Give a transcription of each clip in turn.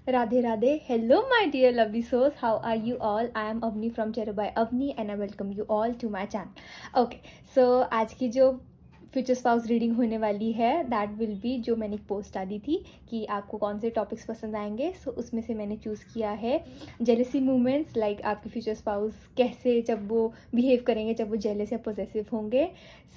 Radhe Radhe. Hello, my dear lovely souls. How are you all? I am Avni from Tarot by Avni and I welcome you all to my channel. Okay, so आज की जो future spouse reading होने वाली है that will be जो मैंने एक post डाली थी कि आपको कौन से टॉपिक्स पसंद आएंगे. सो उसमें से मैंने चूज़ किया है जेलेसी मूवमेंट्स, लाइक आपके फ्यूचर स्पाउस कैसे जब वो बिहेव करेंगे जब वो जेलस या पोजेसिव होंगे.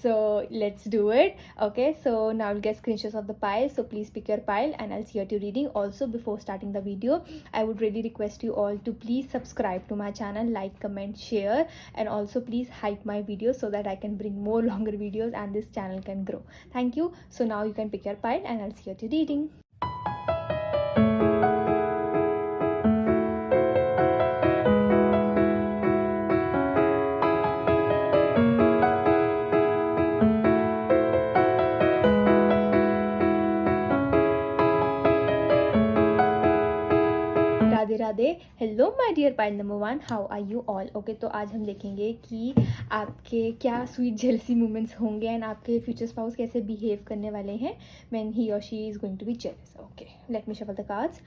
So let's do it. Okay, so now will get screenshots of the pile. So please pick your pile and I see your reading. Also before starting the video I would really request you all to please subscribe to my channel, like, comment, share, and also please hype my videos so that I can bring more longer videos and this channel can grow. Thank you. So now you can pick your pile and I'll see you at your reading. Radhe Radhe. Hello my dear pile number 1, how are you all. Okay, तो आज हम देखेंगे कि आपके क्या sweet jealousy moments होंगे and आपके future spouse कैसे बिहेव करने वाले हैं when he or she is going to be jealous. Okay, let me shuffle the cards.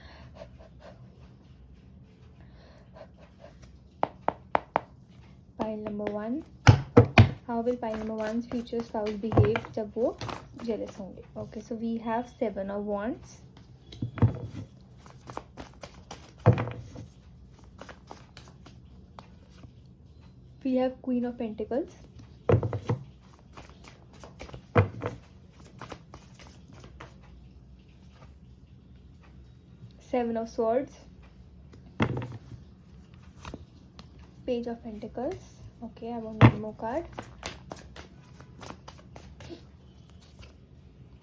Pile number 1, how will pile number 1 future spouse behave जब वो jealous होंगे. Okay, so we have 7 of wands. We have Queen of Pentacles, Seven of Swords, Page of Pentacles. Okay, I want one more card.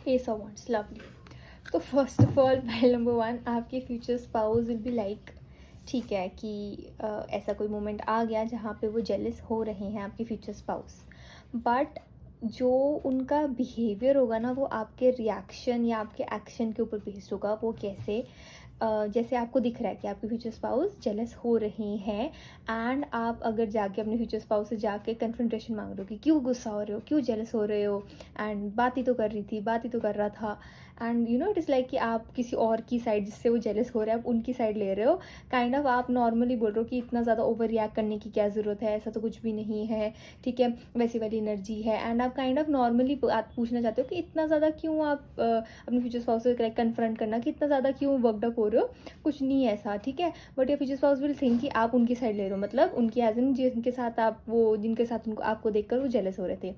Ace of Wands. Lovely. तो first of all pile number 1, आपके future spouse will be like, ठीक है कि ऐसा कोई moment आ गया जहाँ पे वो जेलस हो रहे हैं आपके फ्यूचर स्पाउस, बट जो उनका बिहेवियर होगा ना वो आपके रिएक्शन या आपके एक्शन के ऊपर बेस्ड होगा. वो कैसे, जैसे आपको दिख रहा है कि आपके फ्यूचर स्पाउस जेलस हो रहे हैं एंड आप अगर जाके अपने फ्यूचर स्पाउस से जाके कन्फ्रंटेशन मांग रहे हो कि क्यों गुस्सा हो रहे हो, क्यों जेलस हो रहे हो, एंड बात ही तो कर रही थी, बात ही तो कर रहा था, and you know it is like कि आप किसी और की साइड जिससे वो जेलस हो रहा है आप उनकी साइड ले रहे हो. काइंड ऑफ आप नॉर्मली बोल रहे हो कि इतना ज़्यादा ओवर रिएक्ट करने की क्या ज़रूरत है, ऐसा तो कुछ भी नहीं है, ठीक है, वैसी वाली एनर्जी है. एंड आप काइंड ऑफ नॉर्मली आप पूछना चाहते हो कि इतना ज़्यादा क्यों आप अपने फ्यूचर स्पाउस से कन्फ्रंट करना कि इतना ज़्यादा क्यों वर्कड अप हो रहे हो, कुछ नहीं है ऐसा, ठीक है. But your future spouse will think कि आप उनकी साइड ले रहे हो, मतलब उनकी एज इन जिनके साथ आप वो जिनके साथ उनको आपको देखकर वो जेलस हो रहे थे.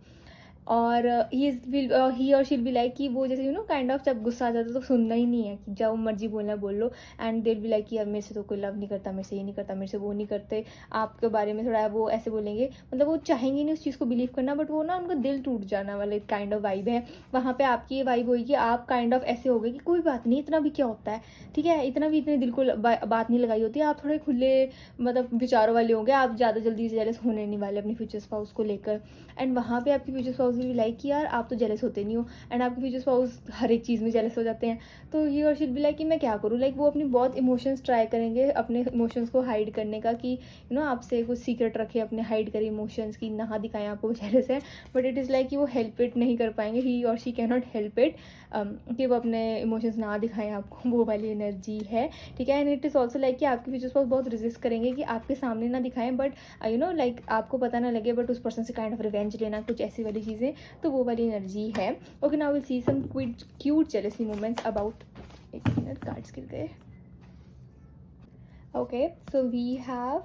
और ही और शील बी लाइक कि वो जैसे यू नो काइंड ऑफ जब गुस्सा आ जाता है तो सुनना ही नहीं है कि जब मर्जी बोलना बोल लो. एंड देर बी लाइक कि अब मेरे से तो कोई लव नहीं करता, मेरे से ये नहीं करता, मेरे से वो नहीं करते, आपके बारे में थोड़ा वो ऐसे बोलेंगे, मतलब वो चाहेंगे नहीं उस चीज़ को बिलीव करना, बट वो ना उनका दिल टूट जाना वाले काइंड ऑफ वाइब है. वहाँ पे आपकी ये वाइब होगी कि आप काइंड ऑफ ऐसे हो गए कि कोई बात नहीं, इतना भी क्या होता है, ठीक है, इतना भी इतने दिल को बात नहीं लगाई होती. आप थोड़े खुले मतलब विचारों वाले होंगे, आप ज़्यादा जल्दी जेलस होने नहीं वाले अपने फ्यूचर स्पाउस को लेकर. एंड वहाँ पे आपकी फ्यूचर स्पाउस भी लाइक कि यार आप तो जेलस होते नहीं हो, एंड आपके फ्यूचर स्पाउस हर एक चीज़ में जेलस हो जाते हैं. तो ये और शील भी लाइक कि मैं क्या करूँ, लाइक वो अपनी बहुत इमोशंस ट्राई करेंगे अपने इमोशंस को हाइड करने का कि यू नो आपसे कुछ सीक्रेट रखे अपने, हाइड करे इमोशंस की, ना दिखाएं आपको वो जेलस है. बट इट इज़ लाइक कि वो हेल्प इट नहीं कर पाएंगे, ही or she can not help it कि वो अपने इमोशंस ना दिखाएं आपको, वो वाली एनर्जी है, ठीक है. And it is also like कि आपके फ्यूचर स्पाउस बहुत रेजिस्ट करेंगे कि आपके सामने ना दिखाएं, बट यू नो लाइक आपको पता ना लगे, बट उस पर्सन से काइंड ऑफ रिवेंज लेना, कुछ ऐसी वाली चीज़ें, तो वो वाली एनर्जी है. Okay, now will see some cute jealousy moments about. एक मिनट, कार्ड्स गिर गए. Okay, so we have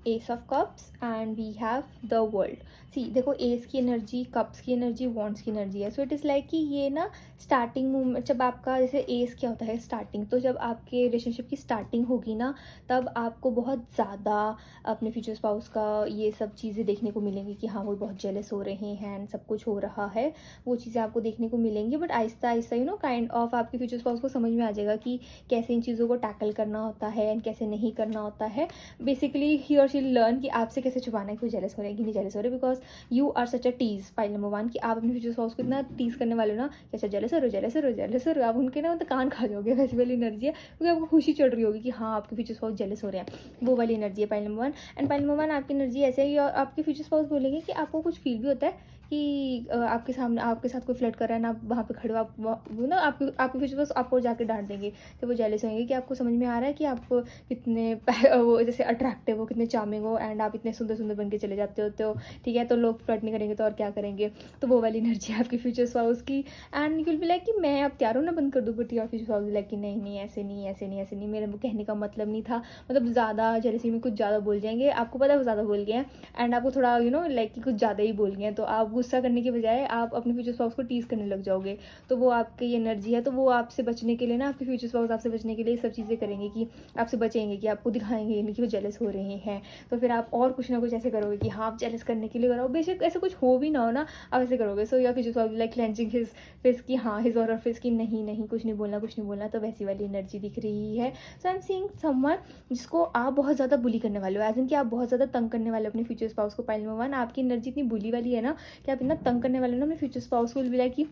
ace of cups and we have the world. See देखो, एस की एनर्जी, कप्स की एनर्जी, वॉन्ड्स की एनर्जी है. सो इट इज़ लाइक कि ये ना स्टार्टिंग मोमेंट, जब आपका जैसे एस क्या होता है स्टार्टिंग, तो जब आपके रिलेशनशिप की स्टार्टिंग होगी ना तब आपको बहुत ज़्यादा अपने फ्यूचर स्पाउस का ये सब चीज़ें देखने को मिलेंगी कि हाँ वो बहुत जेलस हो रहे हैं एंड सब कुछ हो रहा है, वो चीज़ें आपको देखने को मिलेंगी. But Aahista Aahista you know kind of आपके फ्यूचर स्पाउस को समझ में आ जाएगा कि कैसे इन चीज़ों को टैकल करना होता है एंड कैसे नहीं करना होता है. Basically he or she learn कि आपसे कैसे छुपाना है कि वो जेलस हो रहे हैं कि नहीं जेलस हो रहे, because you are such a tease. Pile number 1 कि आप अपने फ्यूचर स्पाउस को इतना टीज करने वाले हो ना कि अच्छा जेलस हो रहे हो, जेलस हो रहे हो, जेलस हो रहे हो, आप उनके ना मतलब कान खा जाओगे, वैसी वाली एनर्जी है, क्योंकि आपको खुशी चढ़ रही होगी कि हाँ आपके फ्यूचर स्पाउस जेलस हो रहे हैं, वो वाली एनर्जी है pile number 1. And pile number 1 आपकी एनर्जी ऐसे है और आपके फ्यूचर स्पाउस बोलेंगे कि आपको कुछ फील भी होता है कि आपके सामने आपके साथ कोई फ्लर्ट कर रहा है ना, आप वहाँ पे खड़े हो, आप वो ना आपके आपके फ्यूचर स्पाउस आपको जाके डांट देंगे। तो वो जेलस होंगे कि आपको समझ में आ रहा है कि आप कितने वो जैसे अट्रैक्टिव हो, कितने चार्मिंग हो, एंड आप इतने सुंदर सुंदर बन के चले जाते होते हो, ठीक है। तो लोग फ्लर्ट नहीं करेंगे तो और क्या करेंगे। तो वो वाली एनर्जी है आपकी फ्यूचर स्पाउस की। And you will be like कि मैं अब तैयार हूँ ना बंद कर दूँ, but your future spouse like कि नहीं नहीं, ऐसे नहीं ऐसे नहीं ऐसे नहीं, मेरे कहने का मतलब नहीं था। मतलब ज़्यादा जेलसी में कुछ ज़्यादा बोल जाएंगे, आपको पता है वो ज़्यादा बोल गए हैं, एंड आपको थोड़ा लाइक कि कुछ ज़्यादा ही बोल गए हैं, तो आप गुस्सा करने के बजाय आप अपने फ्यूचर स्पाउस को टीज करने लग जाओगे। तो वो आपकी एनर्जी है, तो वो आपसे बचने के लिए ना, आपके फ्यूचर स्पाउस आपसे बचने के लिए सब चीज़ें करेंगे कि आपसे बचेंगे, कि आपको दिखाएंगे नहीं कि वो जेलस हो रहे हैं। तो फिर आप और कुछ ना कुछ ऐसे करोगे कि हाँ आप जेलस करने के लिए करो, बेशक ऐसा कुछ हो भी ना हो ना, आप ऐसे करोगे। सो या future spouse like cleansing his face की, हाँ हिज और फेस की, नहीं नहीं कुछ नहीं बोलना कुछ नहीं बोलना। तो वैसी वाली एनर्जी दिख रही है। So I am seeing someone जिसको आप बहुत ज़्यादा बुली करने वाले हो, एज इन कि आप बहुत ज़्यादा तंग करने वाले हो अपने फ्यूचर स्पाउस को। पाइल नंबर 1, आपकी एनर्जी इतनी बुली वाली है ना कि आप इतना तंग करने वाले हो ना अपने फ्यूचर स्पाउस को। विल बी लाइक कि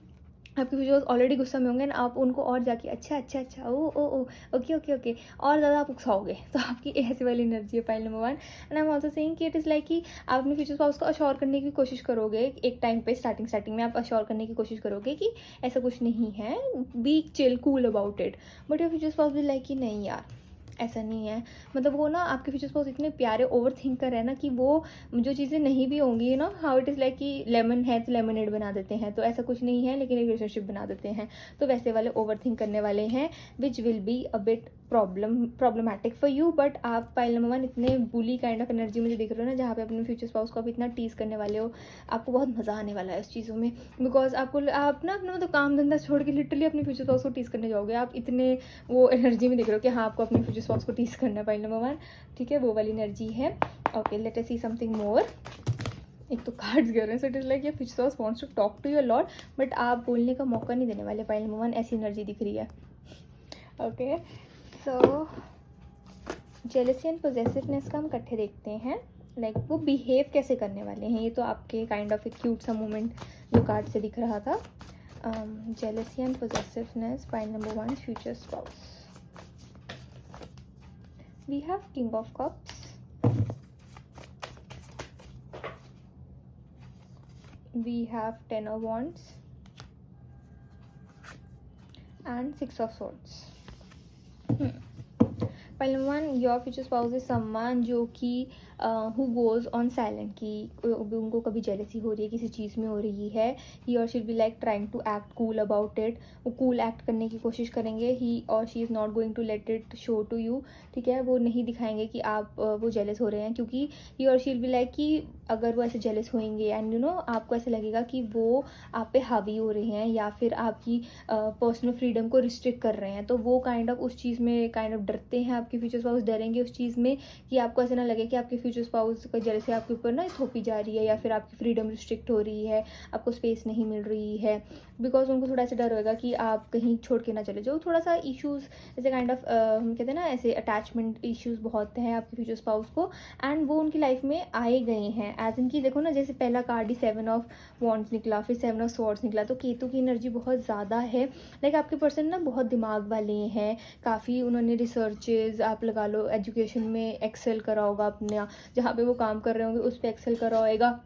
आपके फ्यूचर ऑलरेडी गुस्सा में होंगे ना, आप उनको और जाके अच्छा अच्छा अच्छा ओ ओके ओके ओके और ज़्यादा आप उकसाओगे। तो आपकी ऐसी वाली एनर्जी है pile number 1। And I am also saying कि इट इज़ लाइक कि आप अपने फ्यूचर स्पाउस को अश्योर करने की कोशिश करोगे एक टाइम पे, स्टार्टिंग में आप अश्योर करने की कोशिश करोगे कि ऐसा कुछ नहीं है, be chill cool about it. But your future spouse will like कि नहीं यार ऐसा नहीं है। मतलब वो ना आपके फ्यूचर स्पाउस इतने प्यारे ओवर थिंकर है ना कि वो जो चीज़ें नहीं भी होंगी ना, हाउ इट इज़ लाइक कि लेमन है तो लेमनेड बना देते हैं, तो ऐसा कुछ नहीं है लेकिन एक रिलेशनशिप बना देते हैं। तो वैसे वाले ओवर थिंक करने वाले हैं, which will be a bit problematic for you. But आप पाइल नंबर 1 इतने बुली काइंड ऑफ एनर्जी मुझे दिख रहे हो ना, जहाँ पे अपने फ्यूचर स्पाउस को आप इतना टीज करने वाले हो, आपको बहुत मज़ा आने वाला है उस चीज़ों में। बिकॉज आपको आप ना अपना मतलब काम धंधा छोड़ के लिटरली अपने फ्यूचर स्पाउस को टीज करने जाओगे। आप इतने वो एनर्जी में दिख रहे हो कि हाँ आपको अपने फ्यूचर स्पाउस को टीज करना है, पाइल नंबर 1, ठीक है। वो वाली एनर्जी है। Okay let us see something more. एक तो कार्ड्स गिर रहे हैं, so it is like your future spouse wants to talk to you a lot, but आप बोलने का मौका नहीं देने वाले। पाइल नंबर 1 ऐसी एनर्जी दिख रही है। Okay so jealousy and possessiveness का हम इकट्ठे देखते हैं, लाइक वो बिहेव कैसे करने वाले हैं। ये तो आपके काइंड ऑफ एक क्यूट सा मोमेंट जो कार्ड से दिख रहा था। Jealousy and possessiveness, pile number 1, future spouse. We have King of Cups, we have Ten of Wands, and Six of Swords. Pile number 1, your future spouse is someone जो कि who goes on silent, कि उनको कभी jealousy हो रही है किसी चीज़ में हो रही है, he or she be like trying to act cool about it, वो कूल एक्ट करने की कोशिश करेंगे। He or she is not going to let it show to you, ठीक है। वो नहीं दिखाएंगे कि आप वो जेलस हो रहे हैं, क्योंकि ही or she will be like कि अगर वो ऐसे जेलस होंगे एंड आपको ऐसे लगेगा कि वो आप पे हावी हो रहे हैं या फिर आपकी पर्सनल फ्रीडम को रिस्ट्रिक्ट कर रहे हैं, तो वो काइंड ऑफ उस चीज़ में काइंड ऑफ डरते हैं। आपके फ्यूचर स्पाउस डरेंगे उस चीज़ में कि आपको ऐसा ना लगे कि आपके फ्यूचर स्पाउस का जेलसी आपके ऊपर ना थोपी जा रही है या फिर आपकी फ्रीडम रिस्ट्रिक्ट हो रही है, आपको स्पेस नहीं मिल रही है। बिकॉज उनको थोड़ा सा डर होगा कि आप कहीं छोड़ के ना चले जाओ। थोड़ा सा इश्यूज़ जैसे काइंड ऑफ हम कहते हैं ना, ऐसे अटैचमेंट इश्यूज़ बहुत हैं आपके फ्यूचर स्पाउस को, एंड वो उनकी लाइफ में आए गए हैं। एज इनकी देखो ना, जैसे पहला कार्ड ही 7 ऑफ वॉन्ड्स निकला, फिर 7 ऑफ स्वॉर्ड्स निकला, तो केतु की एनर्जी बहुत ज़्यादा है। लाइक आपके पर्सन ना बहुत दिमाग वाले हैं, काफ़ी उन्होंने रिसर्चेज आप लगा लो, एजुकेशन में एक्सेल करा होगा अपना, जहाँ पे वो काम कर रहे होंगे उस पर एक्सेल करा होएगा।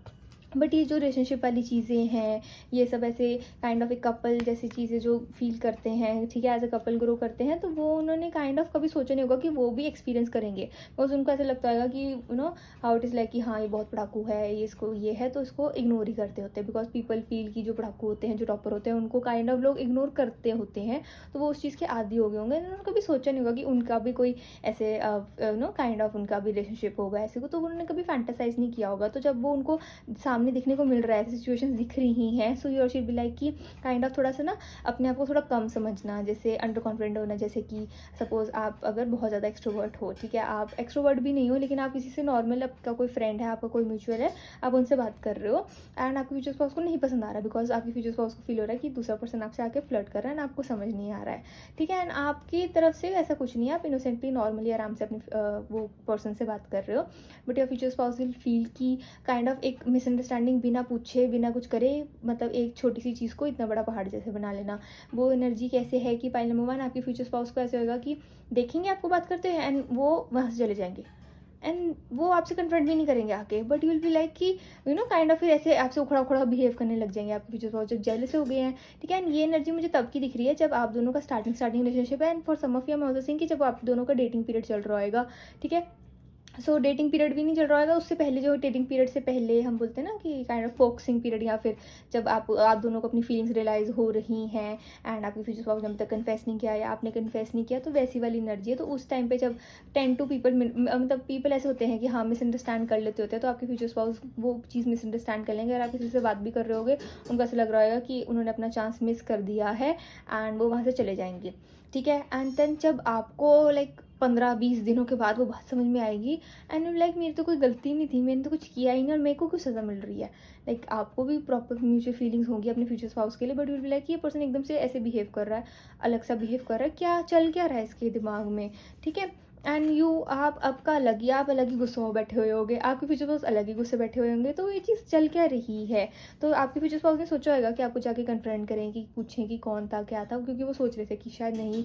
बट ये जो रिलेशनशिप वाली चीज़ें हैं, ये सब ऐसे काइंड ऑफ एक कपल जैसी चीज़ें जो फील करते हैं, ठीक है, एज अ कपल ग्रो करते हैं, तो वो उन्होंने काइंड ऑफ कभी सोचा नहीं होगा कि वो भी एक्सपीरियंस करेंगे। बस उनको ऐसा लगता होगा कि हाउ इट इज़ लाइक कि हाँ ये बहुत पढ़ाकू है, ये इसको ये है, तो इसको इग्नोर ही करते होते हैं। बिकॉज पीपल फील कि जो पढ़ाकू होते हैं, जो टॉपर होते हैं, उनको काइंड ऑफ लोग इग्नोर करते होते हैं, तो वो उस चीज़ के आदी हो गए होंगे। उन्होंने कभी सोचा नहीं होगा कि उनका भी कोई ऐसे काइंड ऑफ उनका भी रिलेशनशिप होगा ऐसे को, तो उन्होंने कभी फैंटासाइज नहीं किया होगा। तो जब वो उनको सामने दिखने को मिल रहा है, सिचुएशंस दिख रही हैं, सो यू और शी बी लाइक कि काइंड ऑफ थोड़ा सा ना अपने आप को थोड़ा कम समझना, जैसे अंडर कॉन्फिडेंट होना। जैसे कि सपोज आप अगर बहुत ज़्यादा एक्सट्रोवर्ट हो, ठीक है, आप एक्सट्रोवर्ट भी नहीं हो लेकिन आप किसी से नॉर्मल, आपका कोई फ्रेंड है, आपका कोई म्यूचुअल है, आप उनसे बात कर रहे हो एंड आपके फ्यूचर स्पाउस को नहीं पसंद आ रहा है, बिकॉज आपके फ्यूचर स्पाउस को फील हो रहा है कि दूसरा पर्सन आपसे आके फ्लर्ट कर रहा है एंड आपको समझ नहीं आ रहा है, ठीक है। एंड आपकी तरफ से ऐसा कुछ नहीं है, आप इनोसेंटली नॉर्मली आराम से अपने वो पर्सन से बात कर रहे हो। But your future spouse will feel कि काइंड ऑफ एक मिसअंडरस्टैंडिंग बिना पूछे बिना कुछ करे, मतलब एक छोटी सी चीज़ को इतना बड़ा पहाड़ जैसे बना लेना। वो एनर्जी कैसे है कि पाइल नंबर 1 आपके फ्यूचर स्पाउस को ऐसे होगा कि देखेंगे आपको बात करते हैं एंड वो वहाँ से चले जाएंगे, एंड वो आपसे कन्फ्रंट भी नहीं करेंगे आके, but you will be like कि काइंड ऑफ फिर ऐसे आपसे उखड़ा उखड़ा बिहेव करने लग जाएंगे आपके फ्यूचर स्पाउस, जब जेलस हो गए हैं, ठीक है। एंड ये एनर्जी मुझे तब की दिख रही है जब आप दोनों का स्टार्टिंग रिलेशनशिप है, and for some of you I am also saying कि जब आप दोनों का डेटिंग पीरियड चल रहा होगा, ठीक है। सो डेटिंग पीरियड भी नहीं चल रहा होगा, उससे पहले जो डेटिंग पीरियड से पहले हम बोलते हैं ना कि काइंड ऑफ फोकसिंग पीरियड, या फिर जब आप दोनों को अपनी फीलिंग्स रियलाइज हो रही हैं, एंड आपके फ्यूचर स्पाउस ने अभी तक कन्फेस नहीं किया या आपने कन्फेस नहीं किया, तो वैसी वाली एनर्जी है। तो उस टाइम पे जब 10 पीपल मतलब पीपल ऐसे होते हैं कि हाँ मिसअंडरस्टैंड कर लेते होते हैं, तो आपके फ्यूचर स्पाउस वो चीज़ मिसअंडरस्टैंड कर लेंगे। अगर आप किसी से बात भी कर रहे होगे, उनको ऐसा लग रहा होगा कि उन्होंने अपना चांस मिस कर दिया है, एंड वो वहाँ से चले जाएंगे, ठीक है। एंड देन जब आपको लाइक 15-20 दिनों के बाद वो बात समझ में आएगी, एंड लाइक मेरी तो कोई गलती नहीं थी, मैंने तो कुछ किया ही नहीं, और मेरे को क्यों सज़ा मिल रही है। लाइक आपको भी प्रॉपर म्यूचुअल फीलिंग्स होंगी अपने फ्यूचर स्पाउस के लिए, बट विल बी लाइक ये पर्सन एकदम से ऐसे बिहेव कर रहा है, अलग सा बिहेव कर रहा है, क्या चल क्या रहा है इसके दिमाग में, ठीक है। एंड आप आपका अलग ही, आप अलग ही गुस्से हो बैठे हुए होगे, आपके फ्यूचर स्पाउस अलग ही गुस्से बैठे हुए होंगे, तो ये चीज़ चल क्या रही है। तो आपके फ्यूचर स्पाउस ने सोचा होगा कि आपको जाके कन्फ्रंट करें, कि पूछें कि कौन था क्या था, क्योंकि वो सोच रहे थे कि शायद नहीं,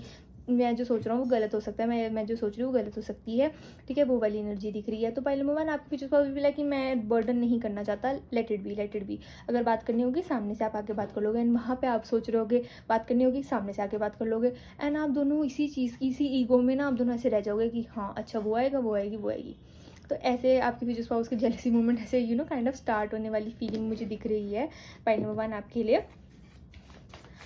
मैं जो सोच रहा हूँ वो गलत हो सकता है, मैं जो सोच रही हूँ वो गलत हो सकती है, ठीक है। वो वाली एनर्जी दिख रही है। तो पहले नंबर 1 आपके फ्यूचर स्पाउस भी कि मैं बर्डन नहीं करना चाहता, लेट इट बी। अगर बात करनी होगी सामने से आप आके बात कर लोगे, एंड वहाँ पे आप सोच रहे होगे बात करनी होगी सामने से आके बात कर लोगे, एंड आप दोनों इसी चीज़ की, इसी ईगो में ना आप दोनों ऐसे रह जाओगे कि हाँ अच्छा वो आएगा, वो आएगी, वो आएगी। तो ऐसे आपके फ्यूचर स्पाउस के जेलसी मोमेंट ऐसे काइंड ऑफ स्टार्ट होने वाली फीलिंग मुझे दिख रही है पॉइंट नंबर 1 आपके लिए।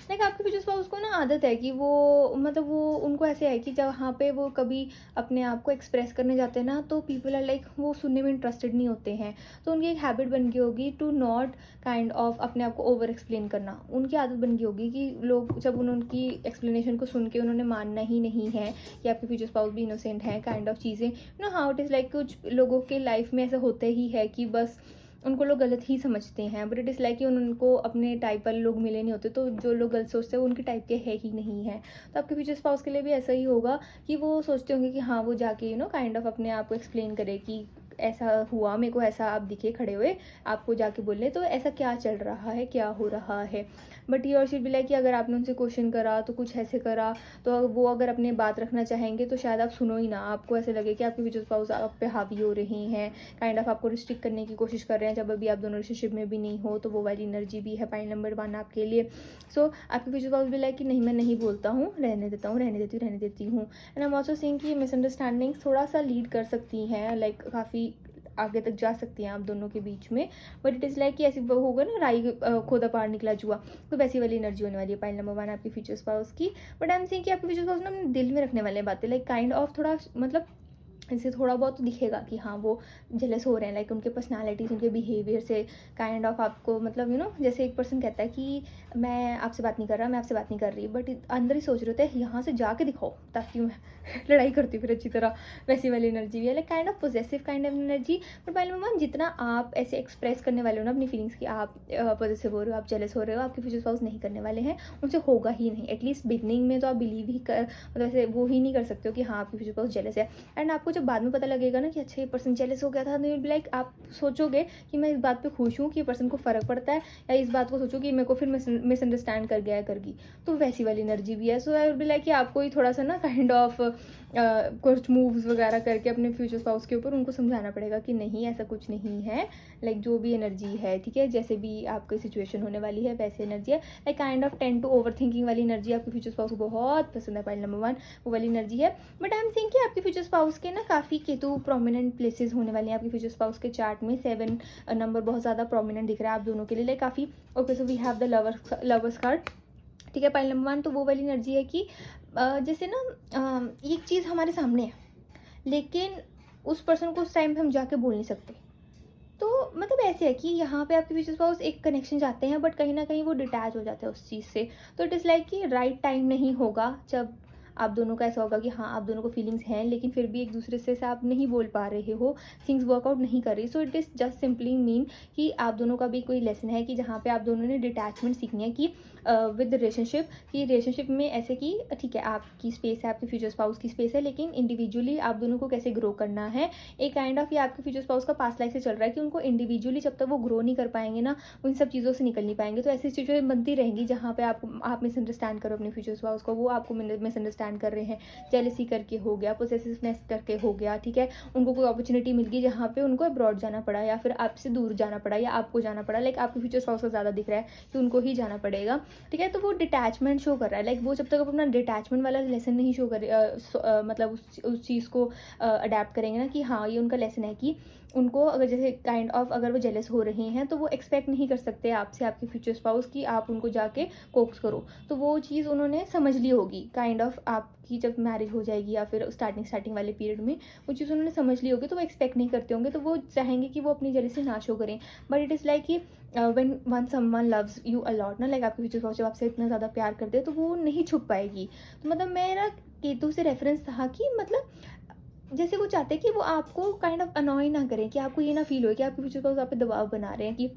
लाइक आपके फ्यूचर स्पाउस को ना आदत है कि वो मतलब वो उनको ऐसे है कि जहाँ पे वो कभी अपने आप को एक्सप्रेस करने जाते हैं ना, तो पीपल आर लाइक वो सुनने में इंटरेस्टेड नहीं होते हैं। तो उनकी एक हैबिट बन गई होगी टू नॉट काइंड ऑफ अपने आप को ओवर एक्सप्लेन करना। उनकी आदत बन गई होगी कि लोग जब उनकी एक्सप्लेनेशन को सुन के उन्होंने मानना ही नहीं है कि आपके फ्यूचर स्पाउस भी इनोसेंट हैं, काइंड ऑफ चीज़ें हाउ इट इज़ लाइक कुछ लोगों के लाइफ में ऐसा होता ही है कि बस उनको लोग गलत ही समझते हैं, बट इट इज़ लाइक कि उनको अपने टाइप वाले लोग मिले नहीं होते, तो जो लोग गलत सोचते हैं वो उनके टाइप के है ही नहीं है। तो आपके फ्यूचर स्पाउस के लिए भी ऐसा ही होगा कि वो सोचते होंगे कि हाँ वो जाके काइंड ऑफ अपने आप को एक्सप्लेन करे कि ऐसा हुआ, मेरे को ऐसा आप दिखे खड़े हुए, आपको जाके बोले तो ऐसा क्या चल रहा है, क्या हो रहा है। बट ये और चीज़ भी लाइक कि अगर आपने उनसे क्वेश्चन करा तो कुछ ऐसे करा, तो वो अगर अपने बात रखना चाहेंगे तो शायद आप सुनो ही ना, आपको ऐसे लगे कि आपके फ्यूचर स्पाउस आप पे हावी हो रही हैं, काइंड ऑफ आपको रिस्ट्रिक्ट करने की कोशिश कर रहे हैं जब अभी आप दोनों रिलेशनशिप में भी नहीं हो। तो वो वाली एनर्जी भी है पॉइंट नंबर 1 आपके लिए। सो आपके फ्यूचर स्पाउस भी लाइक कि नहीं मैं नहीं बोलता हूँ, रहने देता हूँ, रहने देती हूँ। And I am also seeing कि मिसअंडरस्टैंडिंग्स थोड़ा सा लीड कर सकती हैं, लाइक काफ़ी आगे तक जा सकती हैं आप दोनों के बीच में, बट इट इज़ लाइक कि ऐसी होगा ना राई खोदा पार निकला जुआ, तो वैसी वाली एनर्जी होने वाली है पॉइंट नंबर 1 आपके फ्यूचर स्पाउस की। बट आई एम सेइंग कि आपके फ्यूचर स्पाउस ना अपने दिल में रखने वाले बातें, लाइक काइंड ऑफ थोड़ा मतलब इससे थोड़ा बहुत तो दिखेगा कि हाँ वो जेलस हो रहे हैं, लाइक उनके पर्सनालिटीज़, उनके बिहेवियर से काइंड ऑफ आपको मतलब जैसे एक पर्सन कहता है कि मैं आपसे बात नहीं कर रहा, मैं आपसे बात नहीं कर रही, बट अंदर ही सोच रहे होते हैं यहाँ से जाके दिखाओ ताकि मैं लड़ाई करती हूँ फिर अच्छी तरह, वैसी वाली एनर्जी भी है, like kind of possessive kind of energy. But पहले मैम जितना आप ऐसे एक्सप्रेस करने वाले हो ना अपनी फीलिंग्स की, आप पॉजेसिव हो रहे हो, आप जेलस हो रहे हो, आपके फ्यूचर स्पाउस नहीं करने वाले हैं, उनसे होगा ही नहीं। एटलीस्ट बिगनिंग में तो आप बिलीव ही कर मतलब ऐसे वो ही नहीं कर सकते हो कि हाँ आपके फ्यूचर स्पाउस जेलस है। एंड आपको जब बाद में पता लगेगा ना कि अच्छा ये पर्सन जेलस हो गया था, तो लाइक आप सोचोगे कि मैं इस बात पे खुश हूँ कि ये पर्सन को फ़र्क पड़ता है, या इस बात को सोचो कि मेरे को फिर मिसअंडरस्टैंड कर गया है करगी, तो वैसी वाली एनर्जी भी है। So I will be like कि आपको ही थोड़ा सा ना काइंड ऑफ कुछ मूव्स वगैरह करके अपने फ्यूचर स्पाउस के ऊपर उनको समझाना पड़ेगा कि नहीं ऐसा कुछ नहीं है, लाइक जो भी एनर्जी है, ठीक है, जैसे भी आपकी सिचुएशन होने वाली है वैसे एनर्जी है, like kind of 10 to overthinking वाली एनर्जी आपके फ्यूचर स्पाउस को बहुत पसंद है, पॉइंट नंबर 1 वो वाली एनर्जी है। बट आई एम थिंक कि आपके फ्यूचर स्पाउस के ना काफ़ी केतु प्रोमिनेंट प्लेसेस होने वाले हैं आपके फ्यूचर स्पाउस के चार्ट में, 7 नंबर बहुत ज़्यादा प्रोमिनेंट दिख रहा है आप दोनों के लिए, लाइक काफ़ी okay. So we have the lovers card, ठीक है, पॉइंट नंबर 1 तो वो वाली एनर्जी है कि जैसे ना एक चीज़ हमारे सामने है लेकिन उस पर्सन को उस टाइम पे हम जाके बोल नहीं सकते, तो मतलब ऐसे है कि यहाँ पे आपके फ्यूचर स्पाउस एक कनेक्शन जाते हैं, बट कहीं ना कहीं वो डिटैच हो जाते हैं उस चीज़ से। तो इट इज़ लाइक कि राइट टाइम नहीं होगा जब आप दोनों का ऐसा होगा कि हाँ आप दोनों को फीलिंग्स हैं लेकिन फिर भी एक दूसरे से आप नहीं बोल पा रहे हो, थिंग्स वर्कआउट नहीं कर रही। सो it is just simply mean कि आप दोनों का भी कोई लेसन है कि जहाँ पे आप दोनों ने डिटैचमेंट सीखनी है कि विद रिलेशनशिप, कि रिलेशनशिप में ऐसे कि ठीक है आपकी स्पेस है, आपके फ्यूचर स्पाउस की स्पेस है, लेकिन इंडिविजुअली आप दोनों को कैसे ग्रो करना है। एक काइंड ऑफ ये आपके फ्यूचर स्पाउस का पास्ट लाइफ से चल रहा है कि उनको इंडिविजुअली जब तक वो ग्रो नहीं कर पाएंगे ना, उन सब चीज़ों से निकल नहीं पाएंगे। तो ऐसी सिचुएशन बनती रहेंगी जहाँ पे आप मिसअंडरस्टैंड करो अपने फ्यूचर स्पाउस को, वो आपको मिसअंडरस्टैंड मिसअंडरस्टैंड कर रहे हैं, जेलसी करके हो गया, पोसेसिवनेस करके हो गया, ठीक है, उनको कोई अपॉर्चुनिटी मिल गई जहाँ पे उनको अब्रॉड जाना पड़ा या फिर आपसे दूर जाना पड़ा या आपको जाना पड़ा, लाइक आपके फ्यूचर स्पाउस को ज़्यादा दिख रहा है कि उनको ही जाना पड़ेगा, ठीक है, तो वो डिटैचमेंट शो कर रहा है, लाइक वो जब तक अपना डिटैचमेंट वाला लेसन नहीं शो करे मतलब उस चीज़ को अडेप्ट करेंगे ना कि हाँ ये उनका लेसन है कि उनको अगर जैसे काइंड ऑफ अगर वो जेलस हो रहे हैं तो वो एक्सपेक्ट नहीं कर सकते आपसे, आपके फ्यूचर स्पाउस की आप उनको जाके कोक्स करो, तो वो चीज़ उन्होंने समझ ली होगी काइंड ऑफ आपकी जब मैरिज हो जाएगी या फिर स्टार्टिंग वाले पीरियड में वो चीज़ उन्होंने समझ ली होगी, तो वो एक्सपेक्ट नहीं करते होंगे, तो वो चाहेंगे कि वो अपनी जेलसी ना शो करें, बट इट इज़ लाइक कि one someone loves you a lot ना, लाइक आपके फ्यूचर स्पाउस जब आपसे इतना ज़्यादा प्यार करते हैं तो वो नहीं छुप पाएगी। तो मतलब मेरा केतु से रेफरेंस था कि मतलब जैसे वो चाहते हैं कि वो आपको काइंड ऑफ अनॉय ना करें, कि आपको ये ना फील हो कि आपके फ्यूचर स्पाउस आप पे दबाव बना रहे हैं कि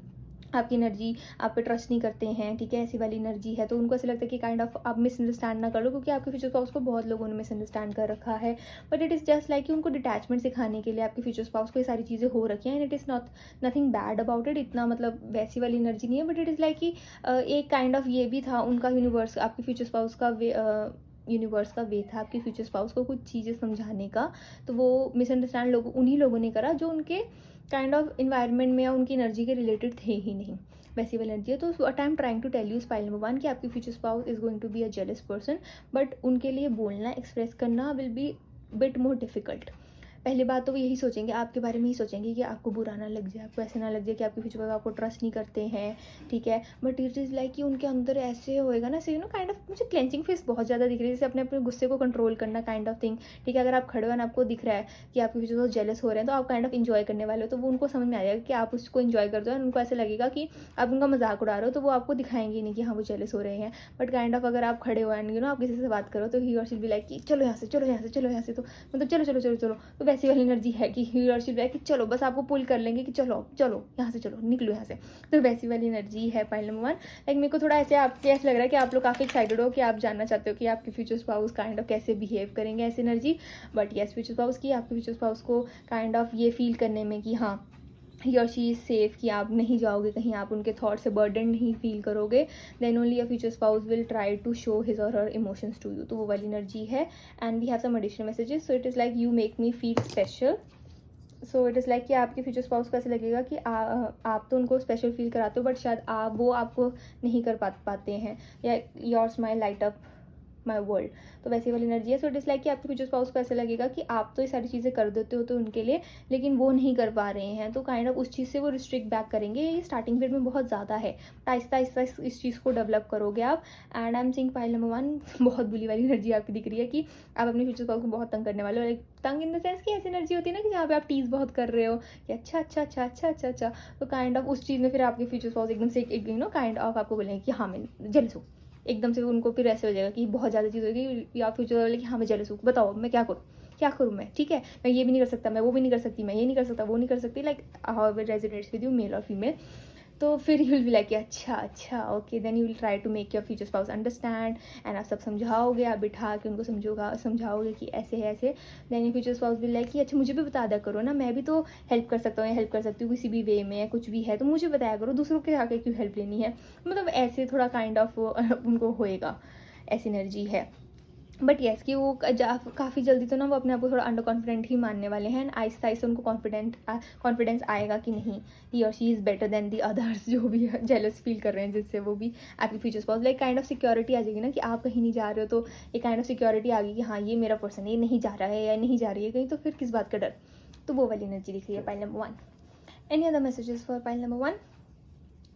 आपकी एनर्जी आप पे ट्रस्ट नहीं करते हैं, ठीक है, ऐसी वाली एनर्जी है, तो उनको ऐसा लगता है कि काइंड ऑफ आप मिसअंडरस्टैंड ना कर लो, क्योंकि आपके फ्यूचर स्पाउस को बहुत लोगों ने मिसअंडरस्टैंड कर रखा है, but it is just like कि उनको डिटैचमेंट सिखाने के लिए आपके फ्यूचर स्पाउस को ये सारी चीज़ें हो रखी हैं, and it is not nothing bad about it, इतना मतलब वैसी वाली एनर्जी नहीं है, बट इट इज़ लाइक कि एक काइंड ऑफ ये भी था उनका यूनिवर्स, आपके फ्यूचर स्पाउस का यूनिवर्स का वे था आपके फ्यूचर स्पाउस को कुछ चीज़ें समझाने का, तो वो मिसअंडरस्टैंड उन्हीं लोगों ने करा जो उनके काइंड ऑफ इन्वायरमेंट में या उनकी एनर्जी के रिलेटेड थे ही नहीं, वैसी वाली एनर्जी है। तो what I am trying to tell you is pile number 1 कि आपकी future spouse is going to be a jealous person, but उनके लिए बोलना एक्सप्रेस करना will be bit more difficult. पहली बात तो वो यही सोचेंगे, आपके बारे में ही सोचेंगे कि आपको बुरा ना लग जाए, आपको ऐसे ना लग जाए कि आपके फ्यूचर स्पाउस आपको ट्रस्ट नहीं करते हैं, ठीक है, बट इट इज़ लाइक कि उनके अंदर ऐसे होएगा ना, यू नो काइंड ऑफ मुझे क्लेंचिंग फेस बहुत ज़्यादा दिख रही है, जैसे अपने अपने गुस्से को कंट्रोल करना काइंड ऑफ थिंग, ठीक है, अगर आप खड़े हो ना आपको दिख रहा है कि आपके फ्यूचर स्पाउस जेलस हो रहे हैं तो आप काइंड ऑफ इन्जॉय करने वाले हो, तो वो उनको समझ में आ जाएगा कि आप उसको इन्जॉय करते हो, उनको ऐसे लगेगा कि आप उनका मजाक उड़ा रहे हो, तो वो आपको दिखाएंगे नहीं कि हाँ वो जेलस हो रहे हैं, बट काइंड ऑफ अगर आप खड़े हो एंड यू नो आप किसी से बात करो तो ही और शील बी लाइक कि चलो यहाँ से चलो यहाँ से चलो यहाँ से, तो मतलब चलो चलो चलो चलो, तो वैसी वाली एनर्जी है कि ही और शील बी लाइक कि चलो बस आपको पुल कर लेंगे कि चलो चलो यहाँ से, चलो निकलो यहाँ से, तो वैसी वाली एनर्जी है पाइल नंबर 1। लाइक मेरे को थोड़ा ऐसे आपके ऐसा लग रहा है कि आप लोग काफ़ी एक्साइटेड हो कि आप जानना चाहते हो कि आपके फ्यूचर स्पाउस काइंड ऑफ कैसे बिहेव करेंगे ऐसी energy, but yes future spouse की आपके फ्यूचर स्पाउस को काइंड ऑफ ये फील करने में कि हाँ ही और शी इज़ सेफ, कि आप नहीं जाओगे कहीं, आप उनके थॉट से बर्डन नहीं फील करोगे, then only a future spouse will try to show his or her emotions to you, तो वो वाली एनर्जी है। And we have some additional messages, so it is like you make me feel special, so it is like कि आपके future spouse को ऐसे लगेगा कि आप तो उनको स्पेशल फील कराते हो, बट शायद वो आपको नहीं कर पाते हैं, या your smile light up my world, तो वैसी वाली एनर्जी है। सो इट इज़ लाइक कि आपके फ्यूचर स्पाउस को ऐसा लगेगा कि आप तो ये सारी चीज़ें कर देते हो तो उनके लिए, लेकिन वो नहीं कर पा रहे हैं, तो काइंड ऑफ उस चीज़ से वो रिस्ट्रिक्ट बैक करेंगे, ये स्टार्टिंग पीरियड में बहुत ज़्यादा है, आहिस्ता आहिस्ता इस चीज़ को डेवलप करोगे आप। And I am seeing pile number 1 बहुत बुरी वाली एनर्जी आपकी दिख रही है कि आप अपने फ्यूचर स्पाउस को बहुत तंग करने वाले हो, लाइक तंग इन द सेंस कि ऐसी एनर्जी होती है ना कि जहाँ पे आप टीज बहुत कर रहे हो कि अच्छा अच्छा अच्छा अच्छा अच्छा अच्छा, तो काइंड ऑफ उस चीज़ में फिर आपके फ्यूचर स्पाउस एकदम से यू नो काइंड ऑफ आपको बोलेंगे कि हाँ मैं जेलस हूँ, एकदम से उनको फिर ऐसे हो जाएगा कि बहुत ज़्यादा चीज़ होगी, या फ्यूचर वाले कि हाँ मैं जेलस हूँ, बताओ मैं क्या करूँ मैं, ठीक है, मैं ये भी नहीं कर सकता, मैं वो भी नहीं कर सकती, मैं ये नहीं कर सकता, वो नहीं कर सकती, like how it resonates with you male or female, तो फिर यू विल बी लाइक अच्छा okay, then you will try to make your future spouse understand, and आप सब समझाओगे, आप बिठा के उनको समझाओगे कि ऐसे है ऐसे, then your future spouse will like कि अच्छा मुझे भी बता दिया करो ना, मैं भी तो हेल्प कर सकता हूँ या हेल्प कर सकती हूँ किसी भी वे में, या कुछ भी है तो मुझे बताया करो, दूसरों के आके क्यों हेल्प लेनी है, मतलब ऐसे थोड़ा काइंड ऑफ उनको होएगा, ऐसी एनर्जी है। बट येस कि वो काफ़ी जल्दी तो ना वो अपने आप को थोड़ा अंडर कॉन्फिडेंट ही मानने वाले हैं, एंड आहिस्ता आहिस्ता उनको कॉन्फिडेंस आएगा कि नहीं ही or she is better than the others, जो भी जेलस फील कर रहे हैं जिससे वो भी आपकी future spouse, like kind of security आ जाएगी ना कि आप कहीं नहीं जा रहे हो, तो एक काइंड ऑफ सिक्योरिटी आ गई कि हाँ ये मेरा पर्सन ये नहीं जा रहा है या नहीं जा रही है कहीं, तो फिर किस बात का डर, तो वो वाली एनर्जी दिख रही है pile number 1। Any other messages for pile number 1?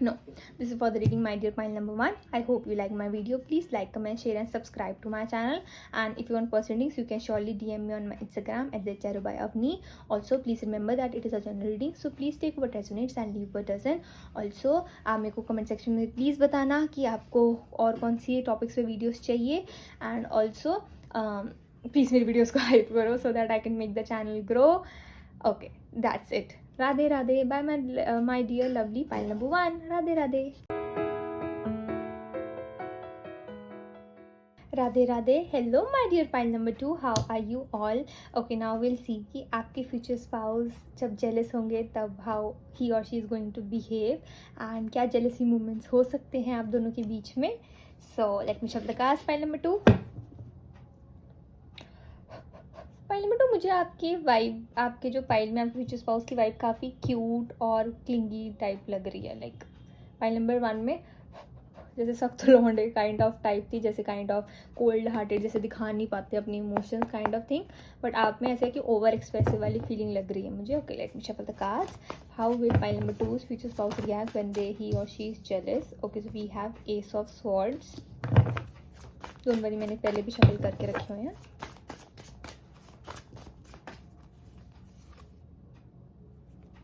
No, this is for the reading, my dear pile number 1. I hope you like my video. Please like, comment, share and subscribe to my channel, and if you want personal readings you can surely DM me on my Instagram at @charubyavni. Also please remember that it is a general reading, so please take what resonates and leave what doesn't. Also आप मेरे को comment section में please बताना कि आपको और कौन सी topics पे वीडियोस चाहिए, एंड ऑल्सो प्लीज़ मेरी वीडियोस को हाइप करो so that I can make the channel grow. Okay, that's it. Radhe Radhe, bye my dear lovely pile number 1, Radhe Radhe. Radhe Radhe, hello my dear pile number 2, how are you all? Okay, now will see कि आपके future spouse जब jealous होंगे तब how he or she is going to behave, and क्या jealousy movements हो सकते हैं आप दोनों के बीच में। सो लेट मी शब्द cast pile number 2। Pile number 2, मुझे आपकी वाइब, आपके जो पाइल में आपके फ्यूचर स्पाउस की वाइब काफ़ी क्यूट और क्लिंगी टाइप लग रही है। लाइक पाइल नंबर 1 में जैसे सख्त लौंडे काइंड ऑफ टाइप थी, जैसे काइंड ऑफ कोल्ड हार्टेड, जैसे दिखा नहीं पाते अपने emotions kind of thing, but आप में ऐसे है कि ओवर एक्सप्रेसिव वाली फीलिंग लग रही है मुझे। Okay, let me shuffle the cards. How will pile number 2's future spouse react when he or she is jealous? Okay, so we have Ace of Swords. Don't worry, मैंने पहले भी shuffle करके रखे हुए हैं।